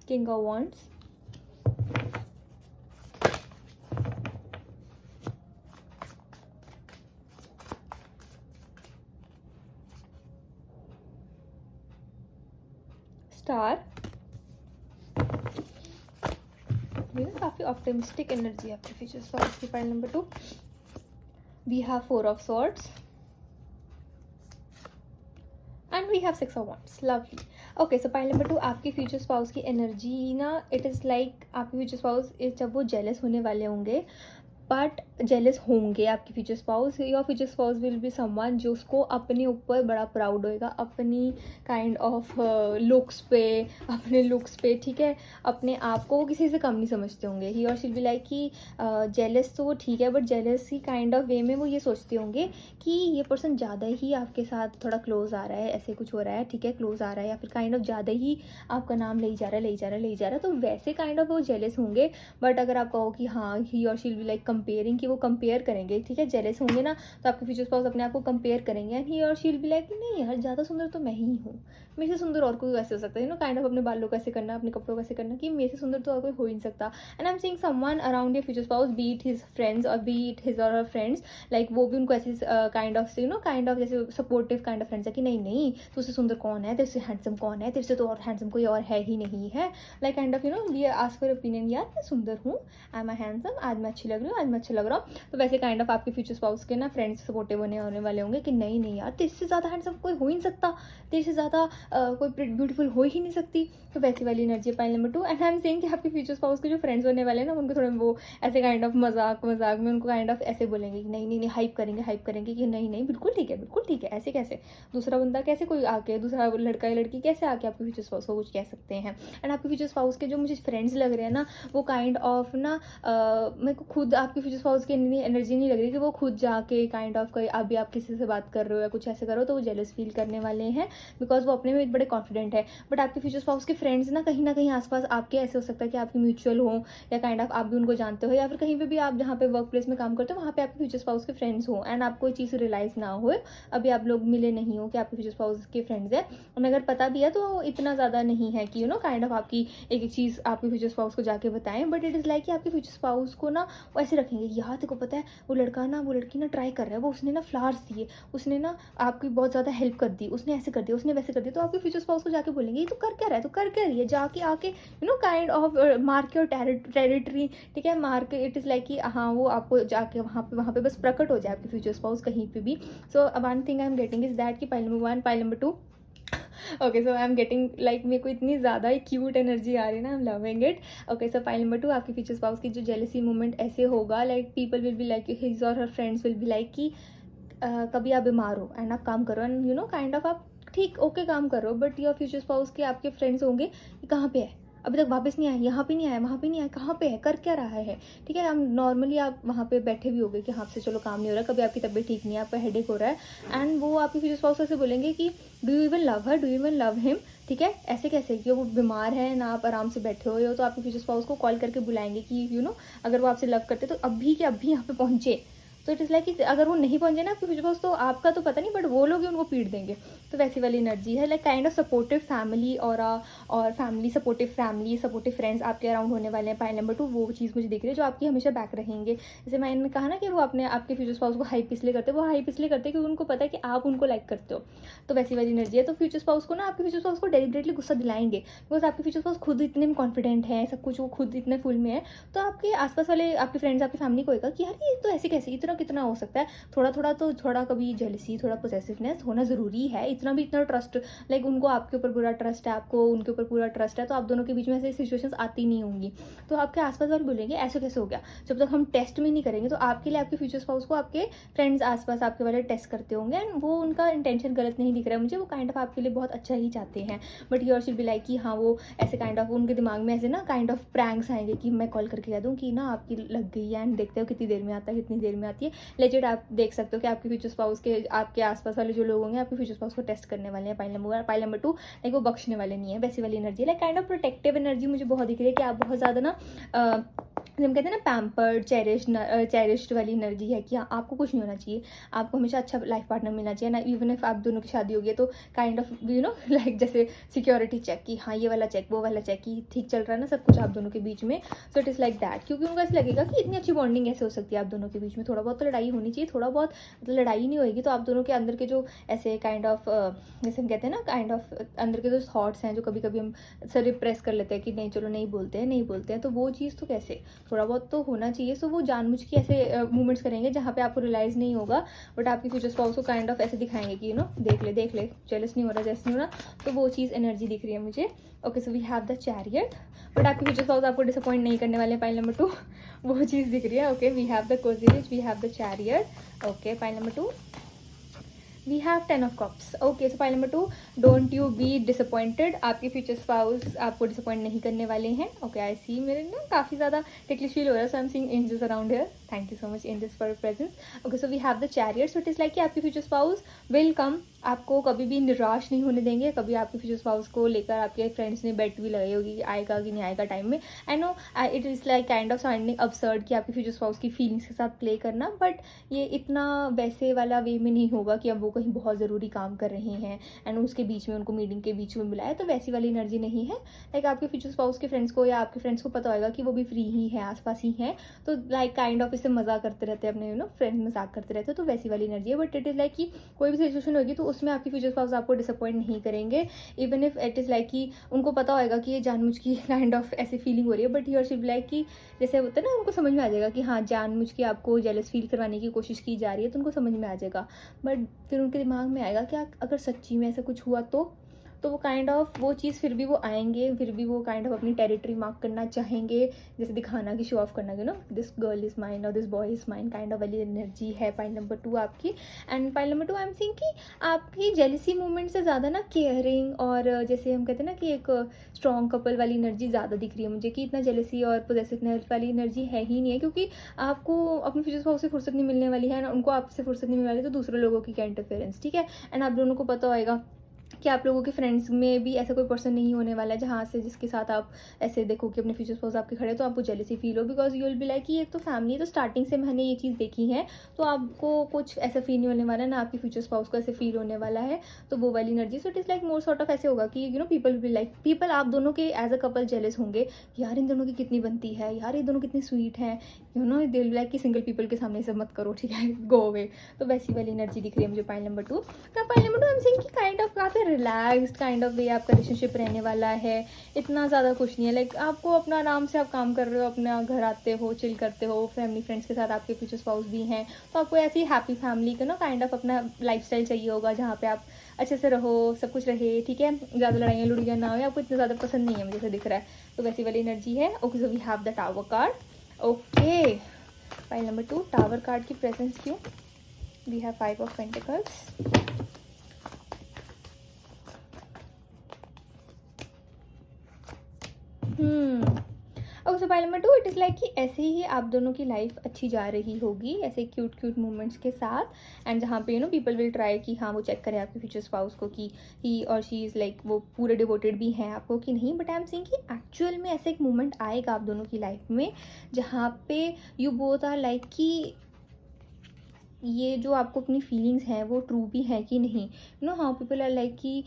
King of Wands, star. ये काफ़ी optimistic energy है आपके फ्यूचर स्पाउस की। Pile number 2, we have 4 of swords and we have 6 of wands. Lovely. Okay, so pile number 2, आपके फ्यूचर स्पाउस की एनर्जी ना, इट इज़ लाइक आपके फ्यूचर स्पाउस जब वो जेलस होने वाले होंगे, बट जेलस होंगे आपके future spouse, your future spouse will be someone जो उसको अपने ऊपर बड़ा प्राउड होएगा, अपनी काइंड ऑफ लुक्स पे, अपने लुक्स पे, ठीक है, अपने आप को वो किसी से कम नहीं समझते होंगे। ही और शील बी लाइक कि जेलस तो वो ठीक है, but jealous he kind of वे में वो ये सोचते होंगे कि ये पर्सन ज़्यादा ही आपके साथ थोड़ा क्लोज आ रहा है, ऐसे कुछ हो रहा है, ठीक है, क्लोज आ रहा है, या फिर काइंड ऑफ ज़्यादा ही आपका नाम ले जा रहा है, ले जा रहा है, ले जा रहा है, तो वैसे काइंड ऑफ वो जेलस होंगे। बट अगर आप कहो कि हाँ, ही और शील बी लाइक कंपेयरिंग, कि वो कंपेयर करेंगे, ठीक है, जेलस होंगे ना, तो आपके फ्यूचर स्पाउस अपने आप को कंपेयर करेंगे, and he or she will be like नहीं यार, ज़्यादा सुंदर तो मैं ही हूँ, मेरे से सुंदर और कोई वैसे हो सकता है, काइंड ऑफ अपने बालों को ऐसे करना, अपने कपड़ों को ऐसे करना कि मेरे से सुंदर तो और कोई हो ही नहीं सकता। And I am seeing someone around your future spouse, B it his friends और B it his or her friends, like वो भी उनको ऐसे काइंड ऑफ काइंड ऑफ जैसे सपोर्टिव काइंड ऑफ फ्रेंड्स है कि नहीं नहीं, तो उससे सुंदर कौन है, तेरे से हैंडसम कौन है, तेरे से तो और हैंडसम कोई और है ही नहीं है। Like kind of we ask for opinion, यार मैं सुंदर हूँ, आई एम हैंडसम, आज मैं अच्छी लग रही हूँ, आज मैं अच्छा लग रहा हूँ। तो वैसे काइंड ऑफ आपके फ्यूचर स्पाउस के ना फ्रेंड्स सपोर्टिव होने वाले होंगे कि नहीं नहीं यार, तेरे से ज़्यादा हैंडसम कोई हो ही नहीं सकता, तेरे से ज़्यादा कोई ब्यूटीफुल हो ही नहीं सकती। तो वैसी वाली एनर्जी है pile number 2। And I am saying कि आपके फ्यूचर स्पाउस के जो फ्रेंड्स होने वाले हैं ना, उनको थोड़े वो ऐसे काइंड ऑफ मजाक में उनको काइंड ऑफ ऐसे बोलेंगे कि नहीं नहीं नहीं, हाइप करेंगे कि नहीं नहीं, बिल्कुल ठीक है, ऐसे कैसे दूसरा बंदा, कैसे कोई आके, दूसरा लड़का या लड़की कैसे आके आपके फ्यूचर स्पाउस को कुछ कह सकते हैं। एंड आपके फ्यूचर स्पाउस के जो मुझे फ्रेंड्स लग रहे हैं ना, वो काइंड ऑफ ना मेरे को खुद आपके फ्यूचर स्पाउस की एनर्जी नहीं लग रही कि वो खुद जाके काइंड ऑफ कोई अभी आप किसी से बात कर रहे हो या कुछ ऐसे करो तो वो जेलस फील करने वाले हैं, बिकॉज वो अपने में बड़े कॉन्फिडेंट है। बट आपके फ्यूचर स्पाउस के फ्रेंड्स ना कहीं आसपास आपके ऐसे हो सकता है कि आपके म्यूचुअल हो, या काइंड ऑफ आप भी उनको जानते हो, या फिर कहीं पे भी आप जहाँ पे वर्क प्लेस में काम करते हो वहाँ पे आपके फ्यूचर स्पाउस के फ्रेंड्स हो, एंड आपको ये चीज़ रियलाइज ना हो, अभी आप लोग मिले नहीं हो कि आपके फ्यूचर स्पाउस के फ्रेंड्स हैं, और अगर पता भी है तो इतना ज़्यादा नहीं है कि काइंड ऑफ आपकी एक चीज़ आपके फ्यूचर स्पाउस को जाके बताएं। बट इट इज़ लाइक कि आपके फ्यूचर स्पाउस को ना वो ऐसे रखेंगे, यार तेको पता है वो लड़की ना ट्राई कर रहा है, वो उसने ना फ्लावर्स दिए, उसने ना आपकी बहुत ज़्यादा हेल्प कर दी, उसने ऐसे कर दिया, उसने वैसे कर दिया, तो आपके फ्यूचर स्पाउस को जाके बोलेंगे ये तो कर क्या रहा है, तो कर क्या रही है, जाके आके kind of mark your territory, ठीक है, मार्क, इट इज़ लाइक कि हाँ वो आपको जाके वहाँ पे बस प्रकट हो जाए आपके फ्यूचर स्पाउस कहीं पे भी। So one thing I am getting is that कि pile number 1, pile number 2, okay, so I am getting like मेरे को इतनी ज़्यादा ही क्यूट एनर्जी आ रही है ना, I am loving it. Okay, so pile number 2, आपके फ्यूचर स्पाउस की जो जेलसी मोमेंट ऐसे होगा, like people will be like, his or her friends will be like कि कभी आप बीमार हो एंड आप काम करो, एंड काइंड ऑफ आप ठीक ओके काम करो, बट योर फ्यूचर स्पाउस के आपके फ्रेंड्स होंगे कि कहाँ पे है, अभी तक वापस नहीं आया, यहाँ पे नहीं आया, वहाँ पे नहीं आया, कहाँ पे है, कर क्या रहा है, ठीक है। हम नॉर्मली आप वहाँ पे बैठे भी होगे कि हाँ से चलो काम नहीं हो रहा, कभी आपकी तबीयत ठीक नहीं है, आपका हेडेक हो रहा है, एंड वो आपके फ्यूचर स्पाउस से बोलेंगे कि do you even love her, do you even love him, ठीक है, ऐसे कैसे कि वो बीमार है ना, आप आराम से बैठे हो, तो आपके फ्यूचर स्पाउस को कॉल करके बुलाएंगे कि अगर वो आपसे लव करते तो अभी के अभी यहाँ पे पहुँचे। तो इट इज़ लाइक कि अगर वो नहीं पहुंचे ना आपके फ्यूचर स्पाउस, तो आपका तो पता नहीं, बट वो लोग ही उनको पीट देंगे। तो वैसी वाली एनर्जी है, like kind of supportive family और फैमिली सपोर्टिव फ्रेंड्स आपके अराउंड होने वाले हैं। पाइल नंबर 2 वो चीज़ मुझे दिख रही है जो आपकी हमेशा बैक रहेंगे। जैसे मैंने कहा ना कि वो अपने आपके फ्यूचर स्पाउस को हाइप इसलिए करते हैं, वो हाइप इसलिए करते हैं क्योंकि उनको पता है कि आप उनको लाइक करते हो। तो वैसी वाली एनर्जी है। तो फ्यूचर स्पाउस को ना आपके फ्यूचर स्पाउस को डेलिबरेटली गुस्सा दिलाएंगे, बिकॉज आपके फ्यूचर स्पाउस खुद इतने कॉन्फिडेंट है, सब कुछ वो खुद इतने फुल में है। तो आपके आसपास वाले आपके फ्रेंड्स, आपकी फैमिली को होगा कि यार ये तो ऐसे कैसे, इतना कितना हो सकता है, थोड़ा थोड़ा तो थोड़ा कभी जेलसी, थोड़ा पोसेसिवनेस होना ज़रूरी है। इतना भी इतना ट्रस्ट, लाइक उनको आपके ऊपर पूरा ट्रस्ट है, आपको उनके ऊपर पूरा ट्रस्ट है, तो आप दोनों के बीच में ऐसी सिचुएशंस आती नहीं होंगी। तो आपके आसपास वाले बोलेंगे ऐसे कैसे हो गया, जब तक हम टेस्ट में नहीं करेंगे। तो आपके लिए आपके फ्यूचर स्पाउस को आपके फ्रेंड्स आसपास आपके वाले टेस्ट करते होंगे, एंड वो उनका इंटेंशन गलत नहीं दिख रहा है मुझे, वो काइंड ऑफ आपके लिए बहुत अच्छा ही चाहते हैं। But he or she be like कि हाँ वो ऐसे काइंड ऑफ उनके दिमाग में ऐसे ना काइंड ऑफ प्रैंक्स आएंगे कि मैं कॉल करके कह दूँ कि ना आपकी लग गई है, एंड देखते हो कितनी देर में आता है, कितनी देर में आती है। लेजिट आप देख सकते हो कि आपके फ्यूचर स्पाउस के आपके आसपास वाले जो लोग होंगे आपके फ्यूचर स्पाउस को टेस्ट करने वाले हैं। पाइल नंबर 2, लाइक वो बख्शने वाले नहीं है, वैसी वाली energy, like kind of protective energy मुझे बहुत दिख रही है कि आप बहुत ज़्यादा ना हम कहते हैं ना पैम्पर्ड, चेरिश्ड वाली एनर्जी है कि हाँ आपको कुछ नहीं होना चाहिए, आपको हमेशा अच्छा लाइफ पार्टनर मिलना चाहिए ना। इवन इफ आप दोनों की शादी होगी तो काइंड ऑफ लाइक जैसे सिक्योरिटी चेक कि हाँ ये वाला चेक वो वाला चेक कि ठीक चल रहा है ना सब कुछ आप दोनों के बीच में। सो इट इज़ लाइक दैट, क्योंकि उनको ऐसा लगेगा कि इतनी अच्छी बॉन्डिंग ऐसे हो सकती है आप दोनों के बीच में। थोड़ा बहुत तो लड़ाई होनी चाहिए, थोड़ा बहुत मतलब लड़ाई नहीं होएगी तो आप दोनों के अंदर के जो ऐसे काइंड ऑफ जैसे हम कहते हैं ना काइंड ऑफ अंदर के जो थॉट्स हैं जो कभी कभी हम सर रिप्रेस कर लेते हैं कि नहीं चलो नहीं बोलते हैं, तो वो चीज़ तो कैसे थोड़ा बहुत तो होना चाहिए। सो वो जानबूझ के ऐसे मूवमेंट्स करेंगे जहाँ पे आपको रियलाइज़ नहीं होगा, बट आपके फ्यूचर स्पाउस को काइंड ऑफ ऐसे दिखाएंगे कि देख ले जेलस नहीं हो रहा, जैसे नहीं हो रहा। तो वो चीज़ एनर्जी दिख रही है मुझे। Okay, so we have the chariot, but आपके फ्यूचर स्पाउस आपको डिसअपॉइंट नहीं करने वाले। पाइल नंबर 2 वो चीज़ दिख रही है। Okay, we have the cozies, we have the chariot. Okay, pile number 2 we have 10 of cups. Okay, so pile number 2, don't you be disappointed, आपके फ्यूचर स्पाउस आपको डिसअपॉइंट नहीं करने वाले हैं। ओके, आई सी मेरे ना काफ़ी ज़्यादा टिकलिश फील हो रहा है, so I am seeing angels around here. Thank you so much angels for presence. Okay, so we have the chariot, so it is like कि आपके फ्यूचर स्पाउस विल कम, आपको कभी भी निराश नहीं होने देंगे। कभी आपके फ्यूचर स्पाउस को लेकर आपके फ्रेंड्स ने बेट भी लगाई होगी कि आएगा कि नहीं आएगा टाइम में। I know it is like kind of sounding absurd कि आपके फ्यूचर स्पाउस की फीलिंग्स के साथ प्ले करना, बट ये इतना वैसे वाला वे में नहीं होगा कि अब वो कहीं बहुत ज़रूरी काम कर रहे हैं एंड उसके बीच में उनको मीटिंग के बीच में बुलाया, तो वैसी वाली एनर्जी नहीं है। लाइक आपके फ्यूचर स्पाउस के फ्रेंड्स को या आपके फ्रेंड्स को पता होगा कि वो भी फ्री ही है, आसपास ही है, तो लाइक काइंड ऑफ इससे मजाक करते रहते हैं अपने फ्रेंड्स मजाक करते रहते हैं, तो वैसी वाली एनर्जी है। बट इट इज़ लाइक कि कोई भी सिचुएशन होगी तो उसमें आपके फ्यूचर स्पाउस आपको डिसअपॉइंट नहीं करेंगे, even if it is like कि उनको पता होगा कि ये जानबूझ की काइंड ऑफ ऐसी फीलिंग हो रही है, but he or she like कि जैसे होता है ना उनको समझ में आ जाएगा कि हाँ जानबूझ के आपको जेलस फील करवाने की कोशिश की जा रही है, तो उनको समझ में आ जाएगा। बट फिर उनके दिमाग में आएगा कि अगर सच्ची में ऐसा कुछ हुआ तो वो काइंड ऑफ वो चीज़ फिर भी वो आएंगे, फिर भी वो काइंड ऑफ अपनी टेरिटरी मार्क करना चाहेंगे, जैसे दिखाना कि शो ऑफ करना दिस गर्ल इज़ माइन और this boy is mine, kind of वाली एनर्जी है पाइल नंबर 2 आपकी। And pile number 2 I am seeing कि आपकी जेलिसी मूवमेंट से ज़्यादा ना केयरिंग और जैसे हम कहते हैं ना कि एक स्ट्रॉन्ग कपल वाली एनर्जी ज़्यादा दिख रही है मुझे, कि इतना जेलिसी और पोजेसिवनेस वाली एनर्जी है ही नहीं है, क्योंकि आपको अपने फ्यूचर स्पाउस से फुर्सत नहीं मिलने वाली है ना, उनको आपसे फुर्सत नहीं मिलने वाली, तो दूसरे लोगों की क्या इंटरफेरेंस, ठीक है। एंड आप दोनों को पता होएगा कि आप लोगों के फ्रेंड्स में भी ऐसा कोई पर्सन नहीं होने वाला है जहाँ से जिसके साथ आप ऐसे देखो कि अपने फ्यूचर स्पाउस आपके खड़े तो आपको जेलसी फील हो, because you will be like कि एक तो फैमिली तो स्टार्टिंग से मैंने ये चीज़ देखी है, तो आपको कुछ ऐसा फील नहीं होने वाला है ना आपके फ्यूचर स्पाउस को ऐसे फील होने वाला है, तो वो वाली energy. So it is like more sort of ऐसे होगा कि पीपल विल लाइक पीपल आप दोनों के एज अ कपल जेलस होंगे, यार इन दोनों की कितनी बनती है, यार ये दोनों कितनी स्वीट है, दे विल लाइक कि सिंगल पीपल के सामने सब मत करो, ठीक है, गो अवे। तो वैसी वाली एनर्जी दिख रही है मुझे पाइल नंबर 2। तो pile number 2 I am saying कि काइंड ऑफ काफ़ी रिलैक्स्ड काइंड ऑफ वे आपका रिलेशनशिप रहने वाला है, इतना ज़्यादा कुछ नहीं है। लाइक आपको अपना आराम से आप काम कर रहे हो, अपना घर आते हो, चिल करते हो, फैमिली फ्रेंड्स के साथ आपके फ्यूचर स्पाउस भी हैं, तो आपको ऐसी हैप्पी फैमिली का काइंड ऑफ अपना लाइफस्टाइल चाहिए होगा जहाँ पे आप अच्छे से रहो, सब कुछ रहे, ठीक है, ज़्यादा लड़ाइयाँ लुड़ियाँ ना हो, आपको इतना ज़्यादा पसंद नहीं है मुझे से दिख रहा है, तो वैसी वाली एनर्जी है। Okay, so we have the tower card. Okay, file number 2 tower card की प्रेजेंस क्यों, we have 5 of pentacles. Okay, so pile number 2 it is like कि ऐसे ही आप दोनों की लाइफ अच्छी जा रही होगी ऐसे क्यूट क्यूट मोमेंट्स के साथ, एंड जहाँ पे पीपल विल ट्राई कि हाँ वो चेक करें आपके फ्यूचर स्पाउस को कि ही और शी इज़ लाइक वो पूरे डिवोटेड भी हैं आपको कि नहीं, बट आई एम सेइंग कि एक्चुअल में ऐसे एक मोमेंट आएगा आप दोनों की लाइफ में जहाँ पे यू बोथ आर लाइक कि ये जो आपको अपनी फीलिंग्स हैं वो ट्रू भी है कि नहीं, हाउ पीपल आर लाइक कि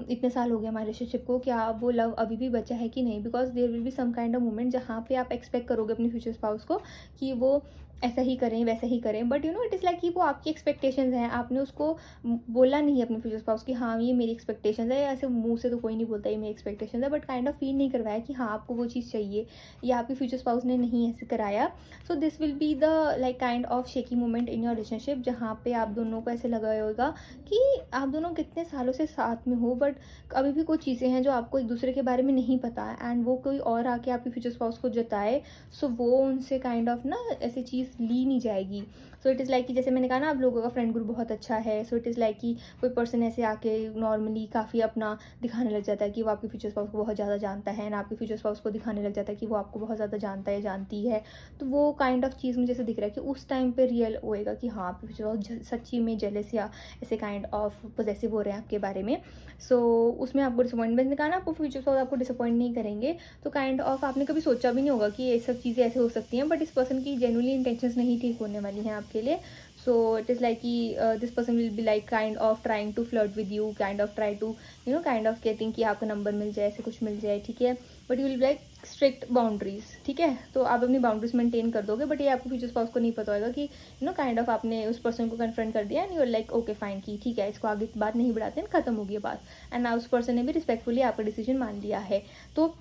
इतने साल हो गए हमारे रिलेशनशिप को, क्या वो लव अभी भी बचा है कि नहीं, because there will be some kind of moment जहाँ पे आप एक्सपेक्ट करोगे अपने फ्यूचर स्पाउस को कि वो ऐसा ही करें, वैसा ही करें, but you know it is like कि वो आपकी एक्सपेक्टेशंस हैं, आपने उसको बोला नहीं है अपने फ्यूचर स्पाउस कि हाँ ये मेरी एक्सपेक्टेशंस है, या ऐसे मुंह से तो कोई नहीं बोलता ये मेरी एक्सपेक्टेशंस है, बट काइंड ऑफ फील नहीं करवाया कि हाँ आपको वो चीज़ चाहिए, या आपके फ्यूचर स्पाउस ने नहीं ऐसे कराया। So this will be the like kind of shaky moment in your relationship, जहाँ पे आप दोनों को ऐसे लगा होगा कि आप दोनों कितने सालों से साथ में हो, बट अभी भी कुछ चीज़ें हैं जो आपको एक दूसरे के बारे में नहीं पता है, एंड वो कोई और आके आपके फ्यूचर स्पाउस को जताए, सो वो उनसे काइंड ऑफ ना ऐसी चीज़ ली नहीं जाएगी। सो इट इज़ लाइक कि जैसे मैंने कहा ना, आप लोगों का फ्रेंड ग्रुप बहुत अच्छा है, सो इट इज़ लाइक कि कोई पर्सन ऐसे आके नॉर्मली काफ़ी अपना दिखाने लग जाता है कि वो आपके फ्यूचर स्पाउस को बहुत ज़्यादा जानता है, ना आपके फ्यूचर स्पाउस को दिखाने लग जाता है कि वो आपको बहुत ज़्यादा जानता है, जानती है। तो वो काइंड ऑफ चीज़ मुझे ऐसे दिख रहा है कि उस टाइम पे रियल होएगा कि हाँ आपके फ्यूचर स्पाउस सच्ची में जेलस या ऐसे काइंड ऑफ पॉसेसिव हो रहे हैं आपके बारे में। सो उसमें आपको डिसअपॉइंटमेंट, कहा ना आपको फ्यूचर स्पाउस आपको डिसअपॉइंट नहीं करेंगे, तो काइंड ऑफ आपने कभी सोचा भी नहीं होगा कि ये सब चीज़ें ऐसे हो सकती हैं, बट इस पर्सन की जेन्युइनली इंटेंशंस नहीं ठीक होने वाली हैं आपके लिए। सो इट इज़ लाइक कि this person will be like kind of trying to flirt with you, kind of try to you know kind of getting कि आपका नंबर मिल जाए, ऐसे कुछ मिल जाए, ठीक है, but you will be like strict boundaries, ठीक है, तो आप अपनी बाउंड्रीज मेंटेन कर दोगे, बट ये आपको फ्यूचर स्पाउस को नहीं पता होगा कि यू नो काइंड ऑफ आपने उस पर्सन को कन्फ्रंट कर दिया, and you are like okay fine कि ठीक है इसको आगे बात नहीं बढ़ाते हैं, खत्म हो गई बात, एंड ना उस पर्सन ने भी रिस्पेक्टफुली आपका डिसीजन मान लिया है। तो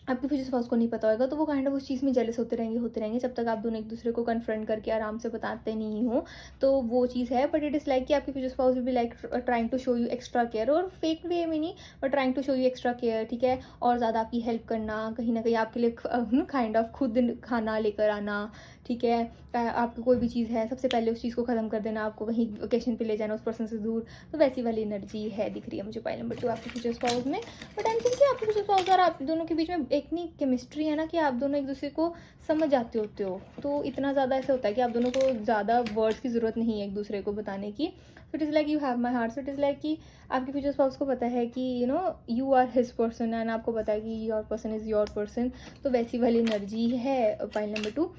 आपके फ्यूचर स्पाउस को नहीं पता होगा, तो वो काइंड ऑफ उस चीज़ में जेलस होते रहेंगे जब तक आप दोनों एक दूसरे को कन्फ्रंट करके आराम से बताते नहीं हो, तो वो चीज़ है। बट इट इज़ लाइक कि आपके future spouse will be like trying to show you extra care, और फेक वे में नहीं, but trying to show you extra care, ठीक है, और ज़्यादा आपकी हेल्प करना, कहीं ना कहीं आपके लिए काइंड ऑफ खुद खाना लेकर आना, ठीक है, आपको कोई भी चीज़ है सबसे पहले उस चीज़ को ख़त्म कर देना, आपको कहीं वेकेशन पे ले जाना उस पर्सन से दूर, तो वैसी वाली एनर्जी है दिख रही है मुझे पाइल नंबर 2 आपके फ्यूचर स्पाउस में। बट आई थिंक आपके फ्यूचर स्पाउस और आप दोनों के बीच में इतनी केमिस्ट्री है ना कि आप दोनों एक दूसरे को समझ जाते होते हो, तो इतना ज़्यादा ऐसा होता है कि आप दोनों को ज़्यादा वर्ड्स की ज़रूरत नहीं है एक दूसरे को बताने की। So it is like you have my heart, so it is like कि आपके फ्यूचर स्पाउस को पता है कि you know you are his person, and आपको पता है कि your person is your person, तो वैसी वाली एनर्जी है pile number 2।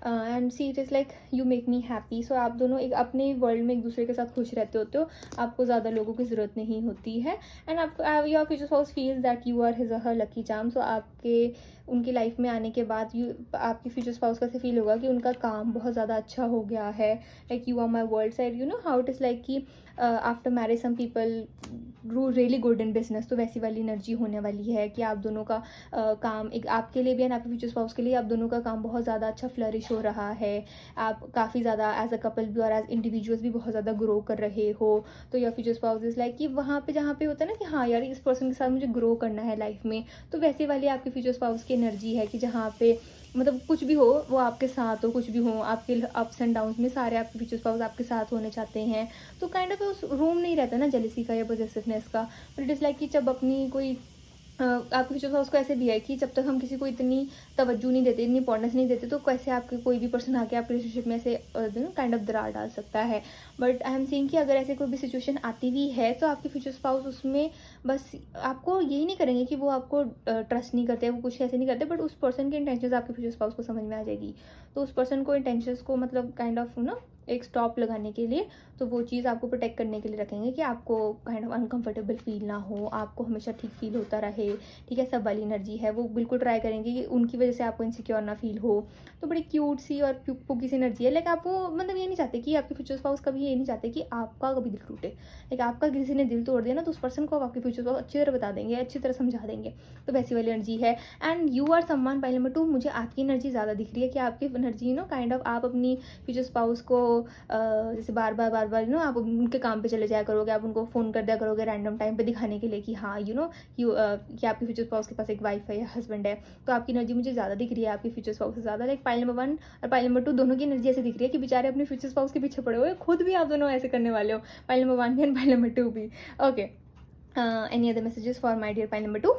And see it is like you make me happy, so आप दोनों एक अपने वर्ल्ड में एक दूसरे के साथ खुश रहते होते हो, आपको ज़्यादा लोगों की ज़रूरत नहीं होती है, एंड आपको your future spouse feels that you are his her lucky charm. So आपके उनकी लाइफ में आने के बाद आपकी फ्यूचर स्पाउस का ऐसे फील होगा कि उनका काम बहुत ज़्यादा अच्छा हो गया है, like you are my world side, you know how it is like कि after marriage some people do really good in business, तो वैसी वाली एनर्जी होने वाली है कि आप दोनों का काम एक आपके लिए भी एंड आपके फ्यूचर स्पाउस के लिए आप दोनों का काम बहुत ज़्यादा अच्छा फ्लरिश हो रहा है, आप काफ़ी ज़्यादा एज अ कपल भी और एज इंडिविजुअल्स भी बहुत ज़्यादा ग्रो कर रहे हो। तो your future spouse is like कि वहाँ पे जहाँ पे होता है ना कि हाँ यार इस पर्सन के साथ मुझे ग्रो करना है लाइफ में, तो वैसे वाली आपके फ्यूचर स्पाउस की एनर्जी है कि जहाँ पे मतलब कुछ भी हो वो आपके साथ हो, कुछ भी हो आपके अप्स एंड डाउन्स में सारे आपके फ्यूचर स्पाउस आपके साथ होने चाहते हैं। तो काइंड ऑफ उस रूम नहीं रहता ना जेलिसी का या पॉसेसिवनेस का, बट इट इज़ लाइक कि जब अपनी कोई आपके फ्यूचर स्पाउस को ऐसे भी है कि जब तक हम किसी को इतनी तवज्जो नहीं देते, इतनी इंपॉर्टेंस नहीं देते, तो कैसे आपके कोई भी पर्सन आके आपके रिलेशनशिप में ऐसे काइंड ऑफ दरार डाल सकता है। बट आई एम सेइंग कि अगर ऐसे कोई भी सिचुएशन आती भी है तो आपके फ्यूचर स्पाउस उसमें बस आपको यही नहीं करेंगे कि वो आपको ट्रस्ट नहीं करते, वो कुछ ऐसे नहीं करते, बट उस पर्सन की इंटेंशंस आपके फ्यूचर स्पाउस को समझ में आ जाएगी, तो उस पर्सन को इंटेंशंस को मतलब काइंड ऑफ ना एक स्टॉप लगाने के लिए, तो वो चीज़ आपको प्रोटेक्ट करने के लिए रखेंगे कि आपको काइंड ऑफ अनकंफर्टेबल फील ना हो, आपको हमेशा ठीक फील होता रहे, ठीक है, सब वाली एनर्जी है। वो बिल्कुल ट्राई करेंगे कि उनकी वजह से आपको इनसिक्योर ना फील हो। तो बड़ी क्यूट सी और पुकी सी एनर्जी है, लाइक आप वो मतलब ये नहीं चाहते कि आपके फ्यूचर स्पाउस कभी ये नहीं चाहते कि आपका कभी दिल टूटे, लाइक आपका किसी ने दिल तोड़ दिया ना तो उस पर्सन को आपके फ्यूचर स्पाउस अच्छी तरह बता देंगे, अच्छी तरह समझा देंगे, तो वैसी वाली एनर्जी है। And you are someone pile number 2, मुझे आपकी एनर्जी ज़्यादा दिख रही है कि आपकी एनर्जी नो काइंड ऑफ आप अपनी फ्यूचर स्पाउस को जैसे बार बार यू नो आप उनके काम पे चले जाया करोगे, आप उनको फ़ोन कर दिया करोगे रैंडम टाइम पे दिखाने के लिए कि हाँ यू नो कि आपके फ्यूचर स्पाउस के पास एक वाइफ है या हस्बैंड है, तो आपकी एनर्जी मुझे ज़्यादा दिख रही है आपके फ्यूचर स्पाउस से ज़्यादा। लाइक पाइल नंबर 1 और पाइल नंबर 2 दोनों की एनर्जी ऐसे दिख रही है कि बेचारे अपने फ्यूचर स्पाउस के पीछे पड़े हुए, खुद भी आप दोनों ऐसे करने वाले हो, पाइल नंबर 1 भी एंड पाइल नंबर 2 भी। Okay, any other messages for my dear pile number 2?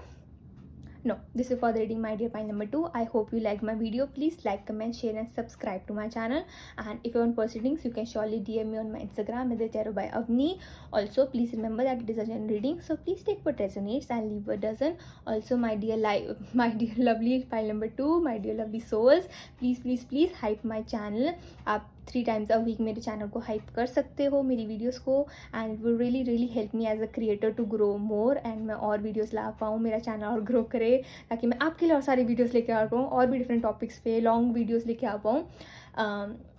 No, this is for the reading my dear pile number 2. I hope you liked my video. Please like, comment, share and subscribe to my channel. And if you want proceedings, you can surely DM me on my Instagram at the tarot by Avni. Also, please remember that it is a general reading, so please take what resonates and leave what doesn't. Also, my dear lovely pile number 2, my dear lovely souls, please hype my channel. आप 3 times a week मेरे channel को hype कर सकते हो, मेरी videos को, and it will really help me as a creator to grow more, and मैं और वीडियोस ला पाऊँ, मेरा चैनल और ग्रो करे, ताकि मैं आपके लिए और सारी वीडियोस लेके आ पाऊँ, और भी डिफरेंट टॉपिक्स पे लॉन्ग वीडियोस लेके आ पाऊँ।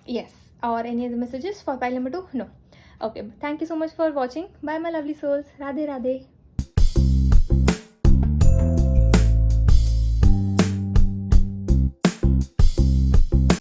Yes. Or any other messages for pile number 2? No. Okay. Thank you so much for watching. Bye, my lovely souls. Radhe Radhe.